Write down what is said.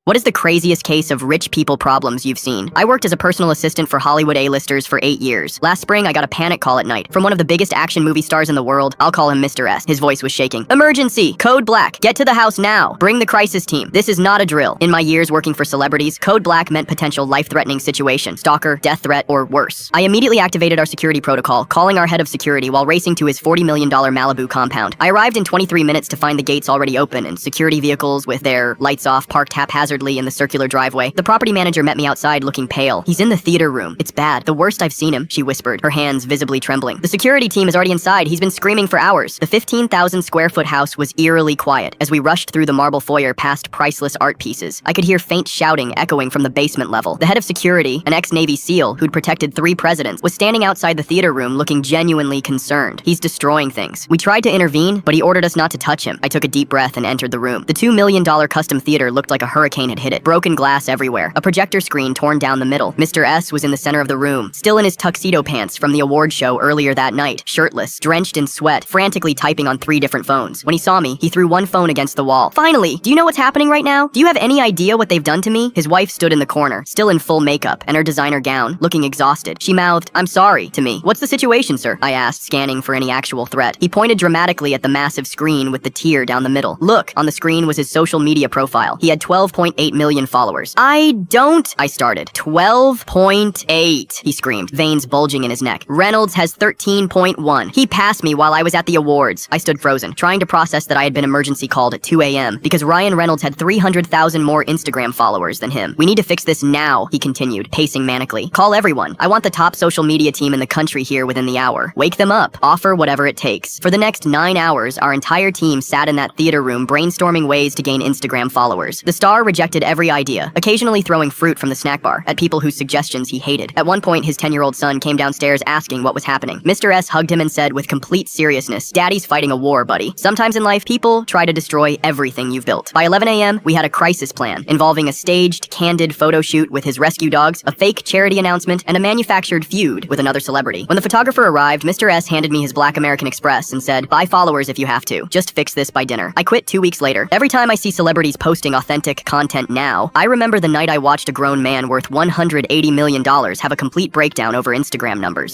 What is the craziest case of rich people problems you've seen? I worked as a personal assistant for Hollywood A-listers for 8 years. Last spring, I got a panic call at night from one of the biggest action movie stars in the world. I'll call him Mr. S. His voice was shaking. Emergency! Code Black! Get to the house now! Bring the crisis team! This is not a drill. In my years working for celebrities, Code Black meant potential life-threatening situation, stalker, death threat, or worse. I immediately activated our security protocol, calling our head of security while racing to his $40 million Malibu compound. I arrived in 23 minutes to find the gates already open and security vehicles with their lights off parked haphazardly in the circular driveway. The property manager met me outside looking pale. He's in the theater room. It's bad. The worst I've seen him, she whispered, her hands visibly trembling. The security team is already inside. He's been screaming for hours. The 15,000 square foot house was eerily quiet as we rushed through the marble foyer past priceless art pieces. I could hear faint shouting echoing from the basement level. The head of security, an ex-Navy SEAL who'd protected 3 presidents, was standing outside the theater room looking genuinely concerned. He's destroying things. We tried to intervene, but he ordered us not to touch him. I took a deep breath and entered the room. The $2 million custom theater looked like a hurricane had hit it. Broken glass everywhere. A projector screen torn down the middle. Mr. S was in the center of the room, still in his tuxedo pants from the award show earlier that night, shirtless, drenched in sweat, frantically typing on 3 different phones. When he saw me, he threw one phone against the wall. Finally, do you know what's happening right now? Do you have any idea what they've done to me? His wife stood in the corner, still in full makeup and her designer gown, looking exhausted. She mouthed, "I'm sorry," to me. "What's the situation, sir?" I asked, scanning for any actual threat. He pointed dramatically at the massive screen with the tear down the middle. Look, on the screen was his social media profile. He had 12.8 million followers. I started. 12.8, he screamed, veins bulging in his neck. Reynolds has 13.1. He passed me while I was at the awards. I stood frozen, trying to process that I had been emergency called at 2 a.m. because Ryan Reynolds had 300,000 more Instagram followers than him. "We need to fix this now," he continued, pacing manically. "Call everyone. I want the top social media team in the country here within the hour. Wake them up. Offer whatever it takes." For the next 9 hours, our entire team sat in that theater room brainstorming ways to gain Instagram followers. The star rejected every idea, occasionally throwing fruit from the snack bar at people whose suggestions he hated. At one point, his 10-year-old son came downstairs asking what was happening. Mr. S hugged him and said with complete seriousness, "Daddy's fighting a war, buddy. Sometimes in life, people try to destroy everything you've built." By 11 a.m., we had a crisis plan involving a staged, candid photo shoot with his rescue dogs, a fake charity announcement, and a manufactured feud with another celebrity. When the photographer arrived, Mr. S handed me his Black American Express and said, "Buy followers if you have to. Just fix this by dinner." I quit 2 weeks later. Every time I see celebrities posting authentic content now, I remember the night I watched a grown man worth $180 million have a complete breakdown over Instagram numbers.